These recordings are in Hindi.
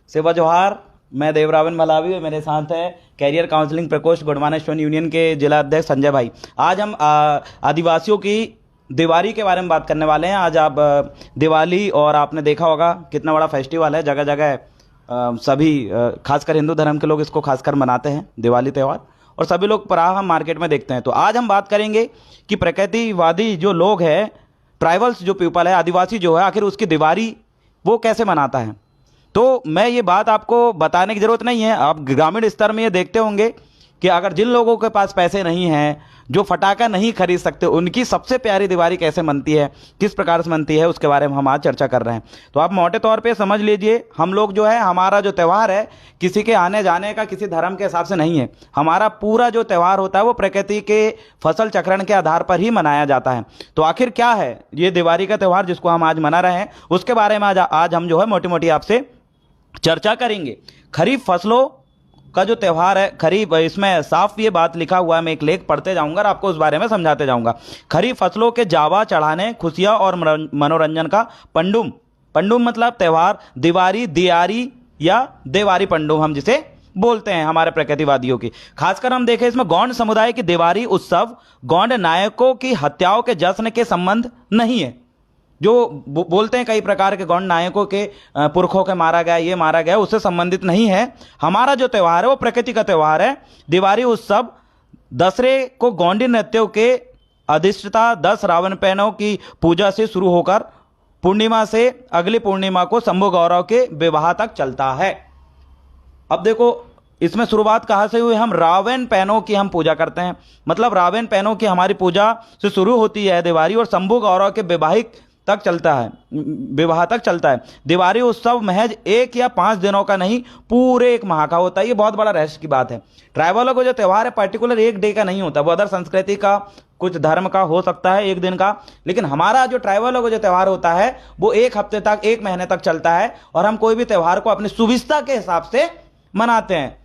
शिवा जोहार। मैं देवरावन मलावी और मेरे साथ है कैरियर काउंसलिंग प्रकोष्ठ गुणवाना स्टूडेंट यूनियन के जिला अध्यक्ष संजय भाई। आज हम आदिवासियों की दिवाली के बारे में बात करने वाले हैं। आज आप दिवाली, और आपने देखा होगा कितना बड़ा फेस्टिवल है, जगह जगह सभी खासकर हिंदू धर्म के लोग इसको खासकर मनाते हैं दिवाली त्यौहार, और सभी लोग प्रायः हम मार्केट में देखते हैं। तो आज हम बात करेंगे कि प्रकृतिवादी जो लोग हैं, ट्राइबल्स जो पीपल है, आदिवासी जो है, आखिर उसकी दिवाली वो कैसे मनाता है। तो मैं ये बात आपको बताने की ज़रूरत नहीं है, आप ग्रामीण स्तर में ये देखते होंगे कि अगर जिन लोगों के पास पैसे नहीं हैं, जो फटाखा नहीं खरीद सकते, उनकी सबसे प्यारी दिवाली कैसे मनती है, किस प्रकार से मनती है, उसके बारे में हम आज चर्चा कर रहे हैं। तो आप मोटे तौर पे समझ लीजिए, हम लोग जो है, हमारा जो त्यौहार है किसी के आने जाने का, किसी धर्म के हिसाब से नहीं है। हमारा पूरा जो त्यौहार होता है वो प्रकृति के फसल चक्रण के आधार पर ही मनाया जाता है। तो आखिर क्या है ये दिवाली का त्यौहार जिसको हम आज मना रहे हैं, उसके बारे में आज हम जो है मोटी मोटी आपसे चर्चा करेंगे। खरीफ फसलों का जो त्यौहार है, खरीफ, इसमें साफ ये बात लिखा हुआ है, मैं एक लेख पढ़ते जाऊंगा और आपको उस बारे में समझाते जाऊंगा। खरीफ फसलों के जावा चढ़ाने, खुशियां और मनोरंजन का पंडुम, पंडुम मतलब त्यौहार, दिवारी, दियारी या देवारी पंडुम हम जिसे बोलते हैं हमारे प्रकृतिवादियों की। खासकर हम देखें इसमें गौंड समुदाय की दिवारी उत्सव गौंड नायकों की हत्याओं के जश्न के संबंध नहीं है। जो बोलते हैं कई प्रकार के गौंड नायकों के पुरखों के मारा गया, ये मारा गया, उससे संबंधित नहीं है। हमारा जो त्यौहार है वो प्रकृति का त्यौहार है। दिवाली उत्सव दसरे को गौंडी नृत्यों के अधिष्ठता 10 रावण पैनों की पूजा से शुरू होकर पूर्णिमा से अगली पूर्णिमा को शंभु गौरव के विवाह तक चलता है। अब देखो इसमें शुरुआत कहाँ से हुई, हम रावण पैनों की हम पूजा करते हैं, मतलब रावण पैनों की हमारी पूजा से शुरू होती है दिवाली, और शंभु गौरव के वैवाहिक तक चलता है, विवाह तक चलता है। दिवाली उत्सव महज 1 या 5 दिनों का नहीं, पूरे 1 माह का होता है। ये बहुत बड़ा रहस्य की बात है। ट्राइबलों को जो त्यौहार है पर्टिकुलर 1 डे का नहीं होता, वो अदर संस्कृति का, कुछ धर्म का हो सकता है 1 दिन का, लेकिन हमारा जो ट्राइबलों का जो त्यौहार होता है वो 1 हफ्ते तक, 1 महीने तक चलता है। और हम कोई भी त्यौहार को अपनी सुविधा के हिसाब से मनाते हैं।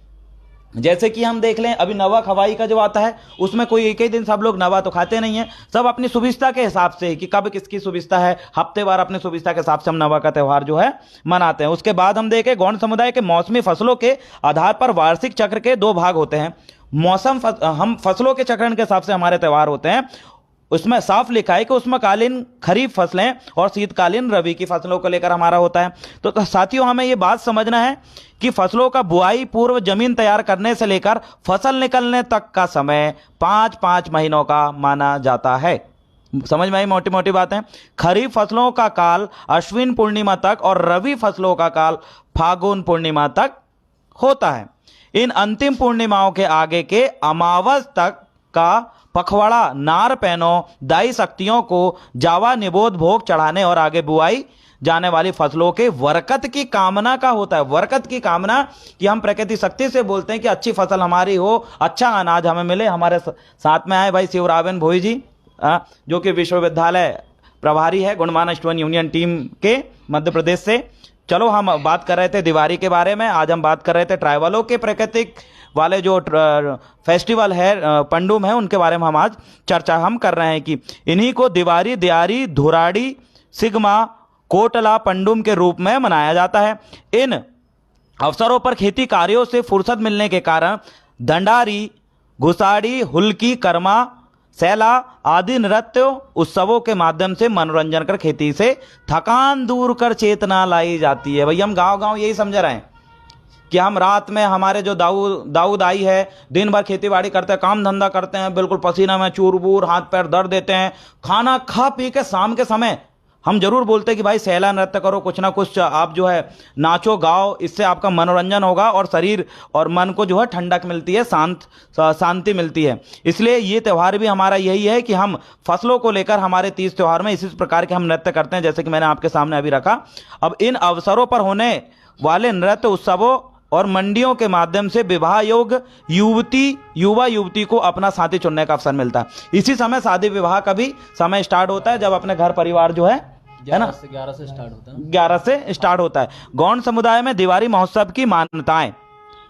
जैसे कि हम देख लें, अभी नवा खवाई का जो आता है उसमें कोई एक ही दिन सब लोग नवा तो खाते नहीं है, सब अपनी सुविधा के हिसाब से कि कब किसकी सुविधा है, हफ्तेवार अपनी सुविधा के हिसाब से हम नवा का त्यौहार जो है मनाते हैं। उसके बाद हम देखें गौंड समुदाय के मौसमी फसलों के आधार पर वार्षिक चक्र के 2 भाग होते हैं। हम फसलों के चक्रण के हिसाब से हमारे त्यौहार होते हैं। उसमें साफ लिखा है कि उसमें कालीन खरीफ फसलें और शीतकालीन रबी की फसलों को लेकर हमारा होता है। तो साथियों, हमें ये बात समझना है कि फसलों का बुआई पूर्व जमीन तैयार करने से लेकर फसल निकलने तक का समय 5-5 महीनों का माना जाता है। समझ में आई मोटी मोटी बातें। खरीफ फसलों का काल अश्विन पूर्णिमा तक और रबी फसलों का काल फागुन पूर्णिमा तक होता है। इन अंतिम पूर्णिमाओं के आगे के अमावस तक का पखवाड़ा नार पैनों, दाई शक्तियों को जावा निबोध भोग चढ़ाने और आगे बुआई जाने वाली फसलों के वरकत की कामना का होता है। वरकत की कामना कि हम प्रकृति शक्ति से बोलते हैं कि अच्छी फसल हमारी हो, अच्छा अनाज हमें मिले। हमारे साथ में आए भाई शिवरावन भोई जी, जो कि विश्वविद्यालय प्रभारी है गुणवाना स्टूडेंट यूनियन टीम के मध्य प्रदेश से। चलो, हम बात कर रहे थे दिवाली के बारे में, आज हम बात कर रहे थे ट्राइबलों के प्राकृतिक वाले जो फेस्टिवल है, पंडुम है, उनके बारे में हम आज चर्चा हम कर रहे हैं कि इन्हीं को दिवारी, दियारी, धुराड़ी, सिगमा, कोटला पंडुम के रूप में मनाया जाता है। इन अवसरों पर खेती कार्यों से फुर्सत मिलने के कारण दंडारी, घुसाड़ी, हुल्की, कर्मा, सैला आदि नृत्य उत्सवों के माध्यम से मनोरंजन कर खेती से थकान दूर कर चेतना लाई जाती है। भाई हम गांव-गांव यही समझ रहे हैं कि हम रात में, हमारे जो दाऊद आई है, दिन भर खेती बाड़ी करते हैं, काम धंधा करते हैं, बिल्कुल पसीना में चूर बूर, हाथ पैर दर्द देते हैं, खाना खा पी के शाम के समय हम जरूर बोलते हैं कि भाई सैला नृत्य करो, कुछ ना कुछ आप जो है नाचो गाओ, इससे आपका मनोरंजन होगा और शरीर और मन को जो है ठंडक मिलती है, शांति मिलती है। इसलिए ये त्यौहार भी हमारा यही है कि हम फसलों को लेकर हमारे 30 त्यौहार में इसी प्रकार के हम नृत्य करते हैं, जैसे कि मैंने आपके सामने अभी रखा। अब इन अवसरों पर होने वाले नृत्य उत्सवों और मंडियों के माध्यम से विवाह योग युवा युवती को अपना साथी चुनने का अवसर मिलता है। इसी समय शादी विवाह का भी समय स्टार्ट होता है, जब अपने घर परिवार जो है ना 11 से स्टार्ट होता है। 11 से स्टार्ट होता है। गौंड समुदाय में दिवाली महोत्सव की मान्यताएं।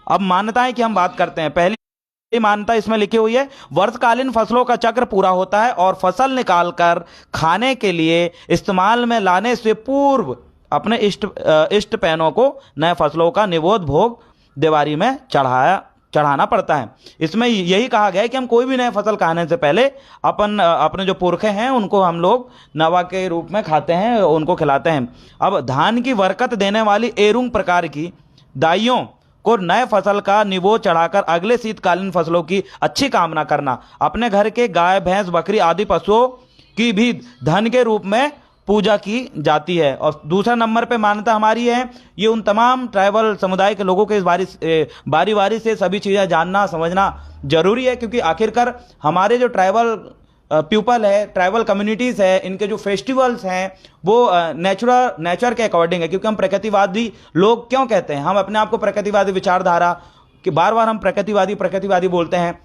अब मान्यताएं की हम बात करते हैं। पहली मान्यता इसमें लिखी हुई है, वर्षकालीन फसलों का चक्र पूरा होता है और फसल निकालकर खाने के लिए इस्तेमाल में लाने से पूर्व अपने इष्ट पैनों को नए फसलों का निवोद भोग दिवाली में चढ़ाना पड़ता है। इसमें यही कहा गया है कि हम कोई भी नए फसल खाने से पहले अपने जो पुरखे हैं उनको हम लोग नवा के रूप में खाते हैं, उनको खिलाते हैं। अब धान की बरकत देने वाली एरुंग प्रकार की दाइयों को नए फसल का निवोद चढ़ाकर अगले शीतकालीन फसलों की अच्छी कामना करना। अपने घर के गाय भैंस बकरी आदि पशुओं की भी धन के रूप में पूजा की जाती है। और दूसरा नंबर पे मान्यता हमारी है, ये उन तमाम ट्राइबल समुदाय के लोगों के इस बारी बारी से सभी चीज़ें जानना समझना जरूरी है, क्योंकि आखिरकार हमारे जो ट्राइबल पीपल है, ट्राइबल कम्युनिटीज़ है, इनके जो फेस्टिवल्स हैं वो नेचर के अकॉर्डिंग है। क्योंकि हम प्रकृतिवादी लोग क्यों कहते हैं, हम अपने आप को प्रकृतिवादी विचारधारा कि बार बार हम प्रकृतिवादी बोलते हैं,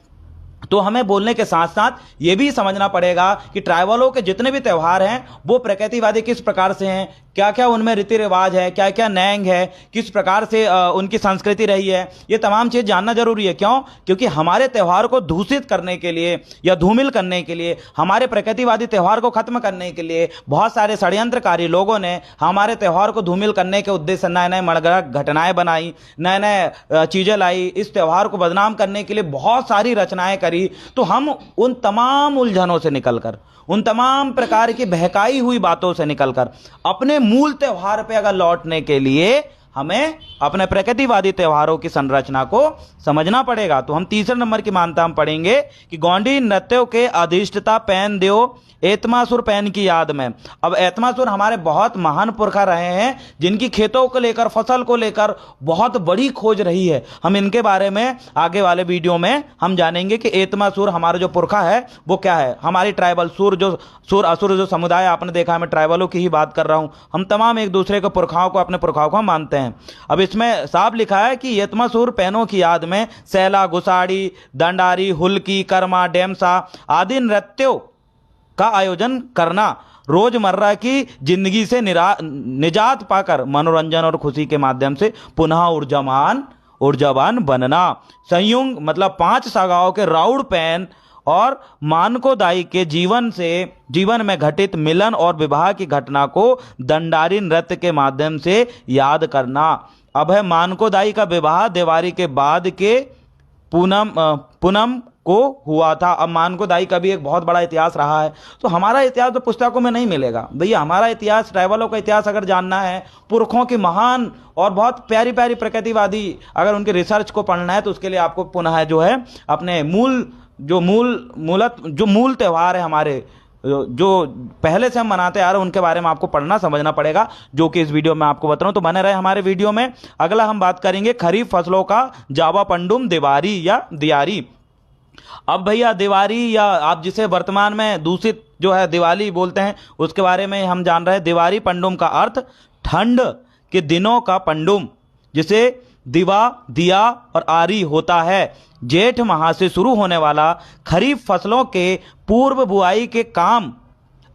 तो हमें बोलने के साथ साथ ये भी समझना पड़ेगा कि ट्राइबलों के जितने भी त्यौहार हैं वो प्रकृतिवादी किस प्रकार से हैं, क्या क्या उनमें रीति रिवाज है, क्या क्या नैंग है, किस प्रकार से उनकी संस्कृति रही है, ये तमाम चीज़ जानना जरूरी है। क्यों? क्योंकि हमारे त्यौहार को दूषित करने के लिए या धूमिल करने के लिए, हमारे प्रकृतिवादी त्यौहार को खत्म करने के लिए बहुत सारे षड्यंत्रकारी लोगों ने हमारे त्यौहार को धूमिल करने के उद्देश्य नए नए मणगढ़ घटनाएं बनाई, नए नए चीज़ें लाई, इस त्यौहार को बदनाम करने के लिए बहुत सारी रचनाएं करी। तो हम उन तमाम उलझनों से निकलकर, उन तमाम प्रकार की बहकाई हुई बातों से निकलकर अपने मूल त्यौहार पे अगर लौटने के लिए हमें अपने प्रकृतिवादी त्योहारों की संरचना को समझना पड़ेगा। तो हम तीसरे नंबर की मान्यता हम पढ़ेंगे कि गोंडी नृत्यों के अधिष्ठता पैन देव एतमासुर पैन की याद में। अब एतमासुर हमारे बहुत महान पुरखा रहे हैं, जिनकी खेतों को लेकर, फसल को लेकर बहुत बड़ी खोज रही है। हम इनके बारे में आगे वाले वीडियो में हम जानेंगे कि एतमासुर हमारा जो पुरखा है वो क्या है। हमारी ट्राइबल सुर असुर जो समुदाय आपने देखा है, मैं ट्राइबलों की ही बात कर रहा हूँ, हम तमाम एक दूसरे के पुरखाओं को, अपने पुरखाओं को मानते हैं। अब इसमें साफ लिखा है कि एतमासुर पैनों की याद में सैला, गुसाड़ी, दंडारी, हुल्की, कर्मा, डेमसा आदि नृत्यों का आयोजन करना, रोजमर्रा की जिंदगी से निजात पाकर मनोरंजन और खुशी के माध्यम से पुनः ऊर्जावान बनना। संयुग मतलब 5 सागाओं के राउड पैन और मानकोदाई के जीवन में घटित मिलन और विवाह की घटना को दंडारी नृत्य के माध्यम से याद करना। अब है मानकोदाई का विवाह दिवाली के बाद के पूनम को हुआ था। अब मानकोदाई का भी एक बहुत बड़ा इतिहास रहा है। तो हमारा इतिहास तो पुस्तकों में नहीं मिलेगा भैया। हमारा इतिहास, ट्राइबलों का इतिहास अगर जानना है, पुरखों की महान और बहुत प्यारी प्यारी प्रकृतिवादी अगर उनके रिसर्च को पढ़ना है, तो उसके लिए आपको पुनः जो है अपने मूल त्यौहार है हमारे, जो पहले से हम मनाते आ रहे हैं, उनके बारे में आपको पढ़ना समझना पड़ेगा, जो कि इस वीडियो में आपको बता रहा हूं। तो बने रहे हमारे वीडियो में। अगला हम बात करेंगे खरीफ फसलों का जावा पंडुम दिवारी या दियारी। अब भैया दिवारी, या आप जिसे वर्तमान में दूषित जो है दिवाली बोलते हैं, उसके बारे में हम जान रहे हैं। दिवारी पंडुम का अर्थ ठंड के दिनों का पंडुम, जिसे दिवा, दिया और आरी होता है। जेठ माह से शुरू होने वाला खरीफ फसलों के पूर्व बुआई के काम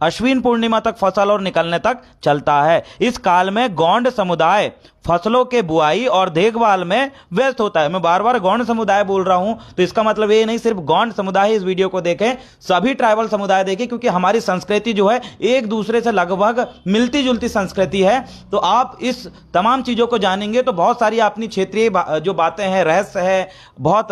अश्विन पूर्णिमा तक फसल और निकलने तक चलता है। इस काल में गौंड समुदाय फसलों के बुआई और देखभाल में व्यस्त होता है। मैं बार बार गौंड समुदाय बोल रहा हूं, तो इसका मतलब ये नहीं सिर्फ गौंड समुदाय इस वीडियो को देखें, सभी ट्राइबल समुदाय देखें, क्योंकि हमारी संस्कृति जो है एक दूसरे से लगभग मिलती जुलती संस्कृति है। तो आप इस तमाम चीज़ों को जानेंगे तो बहुत सारी अपनी क्षेत्रीय जो बातें हैं, रहस्य है, बहुत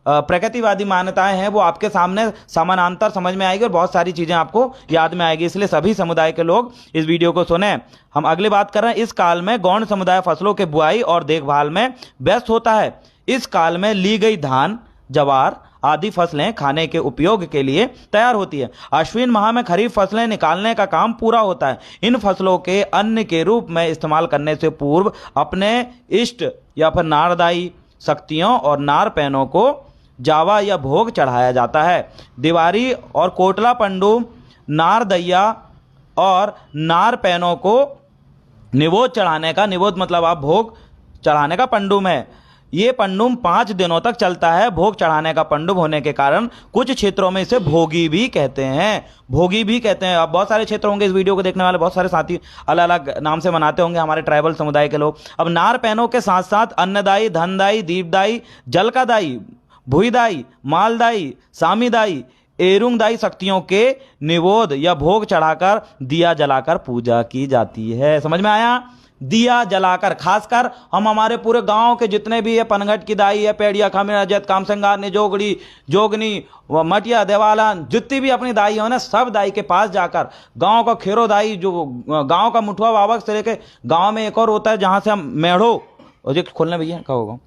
प्रकृतिवादी मान्यताएं हैं, वो आपके सामने समानांतर समझ में आएगी और बहुत सारी चीज़ें आपको याद में आएगी। इसलिए सभी समुदाय के लोग इस वीडियो को सुने। हम अगली बात कर रहे हैं। इस काल में गौंड समुदाय फसलों के बुआई और देखभाल में व्यस्त होता है। इस काल में ली गई धान, जवार आदि फसलें खाने के उपयोग के लिए तैयार होती है। अश्विन माह में खरीफ फसलें निकालने का काम पूरा होता है। इन फसलों के अन्न के रूप में इस्तेमाल करने से पूर्व अपने इष्ट या फिर नारदाई शक्तियों और नार पैनों को जावा या भोग चढ़ाया जाता है। दिवारी और कोटला पंडु नार दैया और नार पैनों को निवोद चढ़ाने का, निवोद मतलब आप भोग चढ़ाने का पंडुम है। ये पंडुम 5 दिनों तक चलता है। भोग चढ़ाने का पंडुम होने के कारण कुछ क्षेत्रों में इसे भोगी भी कहते हैं। भोगी भी कहते हैं। अब बहुत सारे क्षेत्र होंगे, इस वीडियो को देखने वाले बहुत सारे साथी अलग अलग नाम से मनाते होंगे, हमारे ट्राइबल समुदाय के लोग। अब नार पैनों के साथ साथ अन्नदाई, धनदाई, दीपदाई, जलकादाई, भुईदाई, मालदाई, सामीदाई, एरुंग दाई शक्तियों के निवेद या भोग चढ़ाकर दिया जलाकर पूजा की जाती है। समझ में आया? दिया जलाकर, खासकर हम हमारे पूरे गांव के जितने भी है, पनघट की दाई है, पेड़िया, खमीर, अजैत, कामसंगार ने, जोगड़ी, जोगनी, मटिया, देवाला, जितनी भी अपनी दाई हो ना, सब दाई के पास जाकर गांव का खेरो दाई, जो गांव का मुठुआ बाबक से लेके गांव में एक और होता है जहां से हम मेढ़ो, और खोलने भैया का होगा,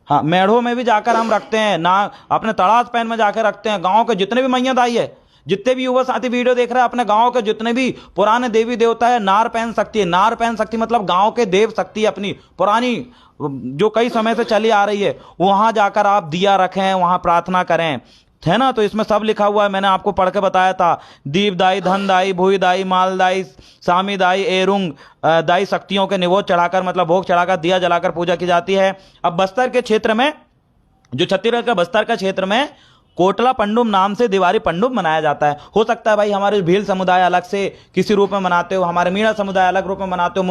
हाँ, मेढ़ों में भी जाकर हम रखते हैं ना, अपने तड़ास पैन में जाकर रखते हैं। गांव के जितने भी मैया दाई है, जितने भी युवा साथी वीडियो देख रहे हैं, अपने गांव के जितने भी पुराने देवी देवता है, नार पहन सकती है। नार पहन सकती मतलब गांव के देव शक्ति अपनी पुरानी जो कई समय से चली आ रही है, वहां जाकर आप दिया रखें, वहां प्रार्थना करें, है ना। तो इसमें सब लिखा हुआ है, मैंने आपको पढ़ के बताया था। दीपदाई, धनदाई, भूईदाई, मालदाई, सामीदाई, एरुंग दाई शक्तियों के निवेद चढ़ाकर, मतलब भोग चढ़ाकर, दिया जलाकर पूजा की जाती है। अब बस्तर के क्षेत्र में, जो छत्तीसगढ़ का बस्तर का क्षेत्र में कोटला पंडुम नाम से दिवारी पंडुम मनाया जाता है। हो सकता है भाई हमारे भील समुदाय अलग से किसी रूप में मनाते हो, हमारे मीणा समुदाय अलग रूप में मनाते हो,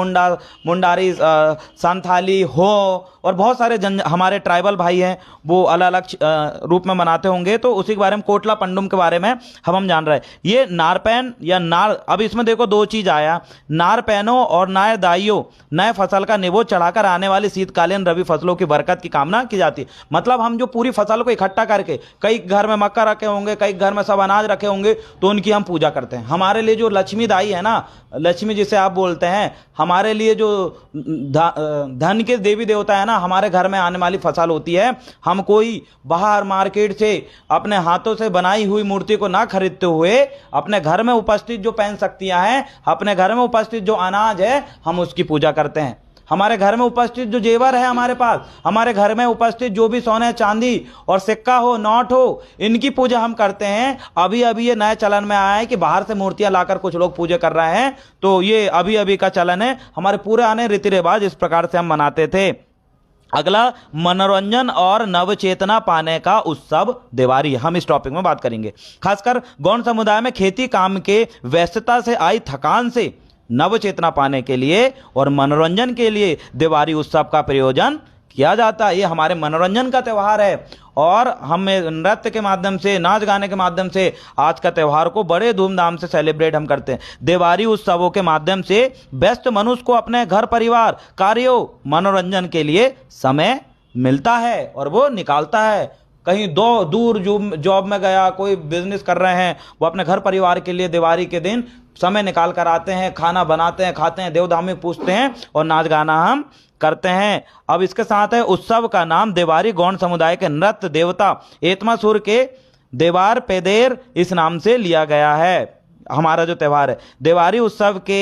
मुंडारी, संथाली हो, और बहुत सारे हमारे ट्राइबल भाई हैं वो अलग अलग रूप में मनाते होंगे। तो उसी के बारे में, कोटला पंडुम के बारे में हम जान रहे हैं। ये नारपैन या नार, अब इसमें देखो दो चीज आया, नारपैनों और नए दाइयों, नए फसल का निवेद चढ़ाकर आने वाली शीतकालीन रबी फसलों की बरकत की कामना की जाती है। मतलब हम जो पूरी फसल को इकट्ठा करके, कई घर में मक्का रखे होंगे, कई घर में सब अनाज रखे होंगे, तो उनकी हम पूजा करते हैं। हमारे लिए जो लक्ष्मी दाई है ना, लक्ष्मी जिसे आप बोलते हैं, हमारे लिए जो धन के देवी देवता है ना, हमारे घर में आने वाली फसल होती है, हम कोई बाहर मार्केट से अपने हाथों से बनाई हुई मूर्ति को ना खरीदते हुए, अपने घर में उपस्थित जो पैन शक्तियां हैं, अपने घर में उपस्थित जो अनाज है, हम उसकी पूजा करते हैं। हमारे घर में उपस्थित जो जेवर है, हमारे पास, हमारे घर में उपस्थित जो भी सोने चांदी और सिक्का हो, नोट हो, इनकी पूजा हम करते हैं। अभी अभी ये नए चलन में आया है कि बाहर से मूर्तियां लाकर कुछ लोग पूजा कर रहे हैं, तो ये अभी अभी का चलन है। हमारे पूरे आने रीति रिवाज इस प्रकार से हम मनाते थे। अगला, मनोरंजन और नवचेतना पाने का उत्सव दिवाली, हम इस टॉपिक में बात करेंगे। खासकर गौंड समुदाय में खेती काम के व्यस्तता से आई थकान से नवचेतना पाने के लिए और मनोरंजन के लिए दिवाली उत्सव का प्रयोजन किया जाता है। ये हमारे मनोरंजन का त्यौहार है, और हम नृत्य के माध्यम से, नाच गाने के माध्यम से आज का त्यौहार को बड़े धूमधाम से सेलिब्रेट हम करते हैं। दिवाली उत्सवों के माध्यम से व्यस्त मनुष्य को अपने घर परिवार कार्यों मनोरंजन के लिए समय मिलता है और वो निकालता है। कहीं दूर जॉब में गया, कोई बिजनेस कर रहे हैं, वो अपने घर परिवार के लिए दिवाली के दिन समय निकाल कर आते हैं, खाना बनाते हैं, खाते हैं, देवधामी पूछते हैं और नाच गाना हम करते हैं। अब इसके साथ है, उत्सव का नाम दिवाली गौंड समुदाय के नृत्य देवता एतमासुर के देवार पेदेर इस नाम से लिया गया है। हमारा जो त्यौहार है, दिवाली उत्सव के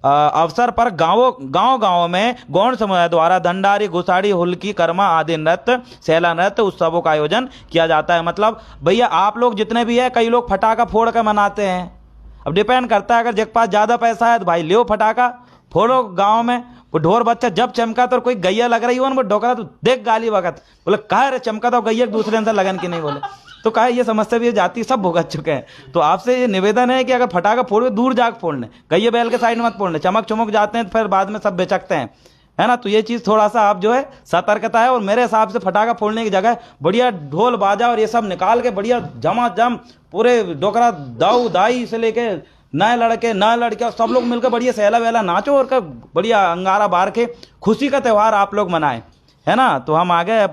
अवसर पर गांव में गौंड समुदाय द्वारा दंडारी, घुसाड़ी, हुल्की, कर्मा आदि नृत्य, सैला नृत्य उत्सवों का आयोजन किया जाता है। मतलब भैया आप लोग जितने भी है, कई लोग फटाखा फोड़ कर मनाते हैं। अब डिपेंड करता है, अगर जिसके पास ज़्यादा पैसा है तो भाई लियो फटाखा फोड़ो। गांव में वो ढोर बच्चा जब चमका तो कोई गैया लग रही हो ना, वो डोकरा तो देख गाली वगत बोले कहा रे चमका तो गैया दूसरे से लगन की नहीं बोले, तो कहा ये समस्या भी जाती सब भुगत चुके हैं। तो आपसे ये निवेदन है कि अगर फटाखा फोड़ो दूर जाकर फोड़ने, गैया बैल के साइड मत फोड़ने, चमक चमक जाते हैं तो फिर बाद में सब बेचकते हैं, है ना। तो ये चीज़ थोड़ा सा आप जो है सतर्कता है। और मेरे हिसाब से फटाखा फोड़ने की जगह बढ़िया ढोल बाजा और ये सब निकाल के बढ़िया जमाजम पूरे डोकरा दाऊ दाई से लेके नए लड़के नए लड़के सब लोग मिलकर बढ़िया सहला वहला नाचो और का बढ़िया अंगारा बार के खुशी का त्यौहार आप लोग मनाएं, है ना। तो हम आगे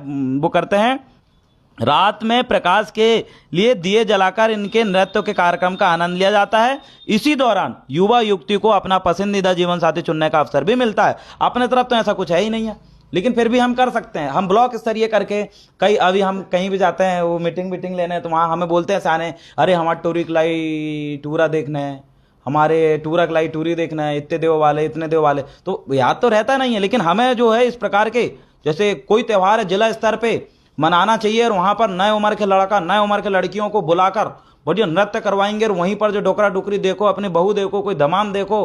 वो करते हैं। रात में प्रकाश के लिए दिए जलाकर इनके नृत्य के कार्यक्रम का आनंद लिया जाता है। इसी दौरान युवा युवती को अपना पसंदीदा जीवन साथी चुनने का अवसर भी मिलता है। अपने तरफ तो ऐसा कुछ है ही नहीं है, लेकिन फिर भी हम कर सकते हैं। हम ब्लॉक स्तरीय करके अभी हम कहीं भी जाते हैं, वो मीटिंग लेने, तो वहाँ हमें बोलते हैं साने, अरे हमारा टूरा देखना है, हमारे टूरा लाई टूरी देखना है, इतने देव वाले इतने देव वाले, तो याद तो रहता नहीं है। लेकिन हमें जो है इस प्रकार के, जैसे कोई त्यौहार है जिला स्तर पे मनाना चाहिए, और वहाँ पर नए उम्र के लड़का नए उम्र के लड़कियों को बुलाकर बढ़िया नृत्य करवाएंगे, और वहीं पर जो डोकरा डुकरी देखो, अपनी बहू देखो, कोई दमाम देखो,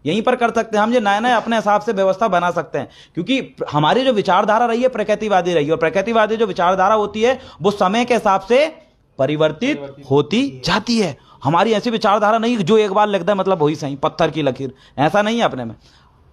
यहीं पर कर सकते हैं हम। ये नए नए अपने हिसाब से व्यवस्था बना सकते हैं, क्योंकि हमारी जो विचारधारा रही है प्रकृतिवादी रही है, और प्रकृतिवादी जो विचारधारा होती है वो समय के हिसाब से परिवर्तित होती जाती है। हमारी ऐसी विचारधारा नहीं जो एक बार लगता है मतलब वही सही पत्थर की लकीर, ऐसा नहीं है अपने में।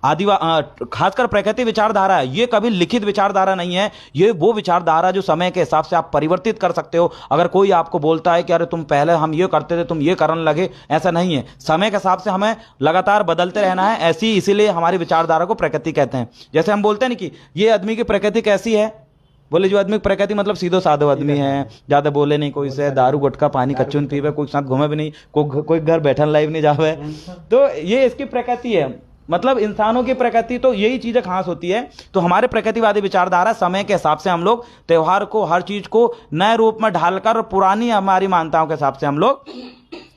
खासकर प्रकृति विचारधारा है, ये कभी लिखित विचारधारा नहीं है। ये वो विचारधारा जो समय के हिसाब से आप परिवर्तित कर सकते हो। अगर कोई आपको बोलता है कि अरे तुम पहले हम ये करते थे तुम ये करने लगे, ऐसा नहीं है। समय के हिसाब से हमें लगातार बदलते रहना है, ऐसी इसीलिए हमारी विचारधारा को प्रकृति कहते हैं। जैसे हम बोलते हैं ना कि ये आदमी की प्रकृति कैसी है, बोले जो आदमी की प्रकृति मतलब सीधो साधो आदमी है, ज्यादा बोले नहीं कोई से, दारू गुटखा पानी कच्चून पीवे, कोई साथ घूमे भी नहीं, कोई घर बैठन लाइव नहीं जावे, तो ये इसकी प्रकृति है। मतलब इंसानों की प्रकृति तो यही चीजें खास होती है। तो हमारे प्रकृतिवादी विचारधारा समय के हिसाब से हम लोग त्योहार को, हर चीज को नए रूप में ढालकर पुरानी हमारी मान्यताओं के हिसाब से हम लोग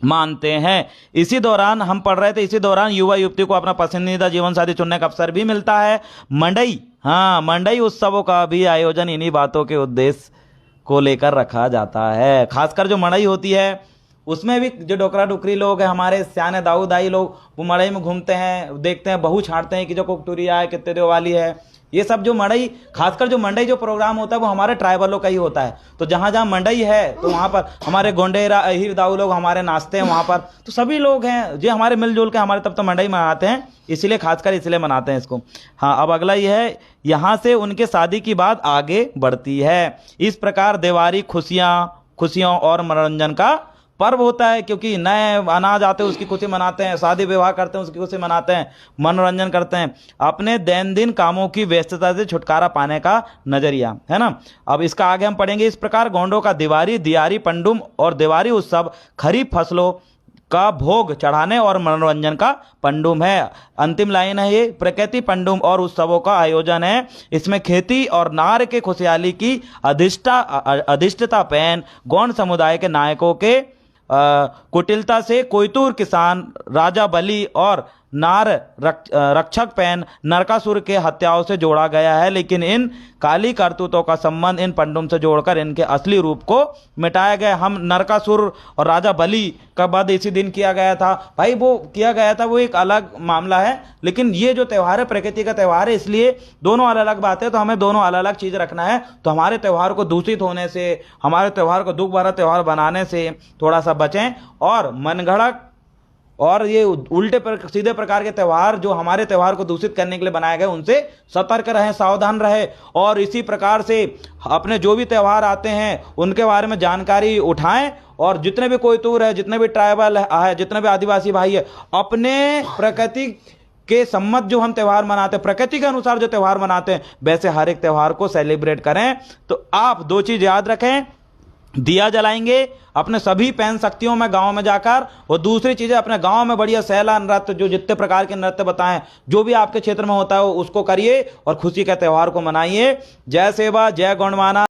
मानते हैं। इसी दौरान हम पढ़ रहे थे, इसी दौरान युवा युवती को अपना पसंदीदा जीवन साथी चुनने का अवसर भी मिलता है। मंडई, हाँ मंडई उत्सवों का भी आयोजन इन्हीं बातों के उद्देश्य को लेकर रखा जाता है। खासकर जो मड़ई होती है उसमें भी जो डोकरा डोकरी लोग हैं, हमारे सियाने दाऊ दाई लोग, वो मड़ई में घूमते हैं, देखते हैं, बहू छांटते हैं कि जो कोकटूरिया है, कितने दिवाली है। ये सब जो मड़ई, खासकर जो मंडई जो प्रोग्राम होता है वो हमारे ट्राइबलों का ही होता है। तो जहाँ जहाँ मंडई है तो वहाँ पर हमारे गोंडेरा अहिर दाऊ लोग हमारे नाचते हैं वहाँ पर। तो सभी लोग हैं जो हमारे मिलजुल के हमारे तब तो मंडई मनाते हैं, इसीलिए खासकर इसलिए मनाते हैं इसको। हाँ, अब अगला ये है, यहाँ से उनके शादी की बात आगे बढ़ती है। इस प्रकार दिवाली खुशियों और मनोरंजन का पर्व होता है, क्योंकि नए अनाज आते हैं उसकी खुशी मनाते हैं, शादी विवाह करते हैं उसकी खुशी मनाते हैं, मनोरंजन करते हैं, अपने दैनंदिन कामों की व्यस्तता से छुटकारा पाने का नजरिया है ना। अब इसका आगे हम पढ़ेंगे। इस प्रकार गोंडों का दिवाली, दियारी पंडुम और दिवाली उत्सव खरीफ फसलों का भोग चढ़ाने और मनोरंजन का पंडुम है। अंतिम लाइन है ये, प्रकृति पंडुम और उत्सवों का आयोजन है। इसमें खेती और नार के खुशहाली की अधिष्ठता पैन गोंड समुदाय के नायकों के कुटिलता से कोयतूर किसान राजा बली और नार रक्षक पैन नरकासुर के हत्याओं से जोड़ा गया है। लेकिन इन काली करतूतों का संबंध इन पंडुम से जोड़कर इनके असली रूप को मिटाया गया। हम नरकासुर और राजा बली का वध इसी दिन किया गया था भाई, वो किया गया था, वो एक अलग मामला है। लेकिन ये जो त्यौहार है प्रकृति का त्यौहार है, इसलिए दोनों अलग अलग बातें, तो हमें दोनों अलग अलग चीज़ रखना है। तो हमारे त्यौहार को दूषित होने से, हमारे त्यौहार को दुख भरा त्यौहार बनाने से थोड़ा सा बचें, और मनगढ़ंत और ये उल्टे सीधे प्रकार के त्यौहार जो हमारे त्यौहार को दूषित करने के लिए बनाए गए उनसे सतर्क रहें, सावधान रहें। और इसी प्रकार से अपने जो भी त्यौहार आते हैं उनके बारे में जानकारी उठाएं, और जितने भी कोयतूर है, जितने भी ट्राइबल है, जितने भी आदिवासी भाई है, अपने प्रकृति के सम्मत जो हम त्यौहार मनाते हैं, प्रकृति के अनुसार जो त्यौहार मनाते हैं, वैसे हर एक त्यौहार को सेलिब्रेट करें। तो आप दो चीज याद रखें, दिया जलाएंगे अपने सभी पैन शक्तियों में गांव में जाकर, और दूसरी चीजें अपने गांव में बढ़िया सैला नृत्य, जो जितने प्रकार के नृत्य बताएं, जो भी आपके क्षेत्र में होता है उसको करिए और खुशी के त्यौहार को मनाइए। जय सेवा, जय गौंडमाना।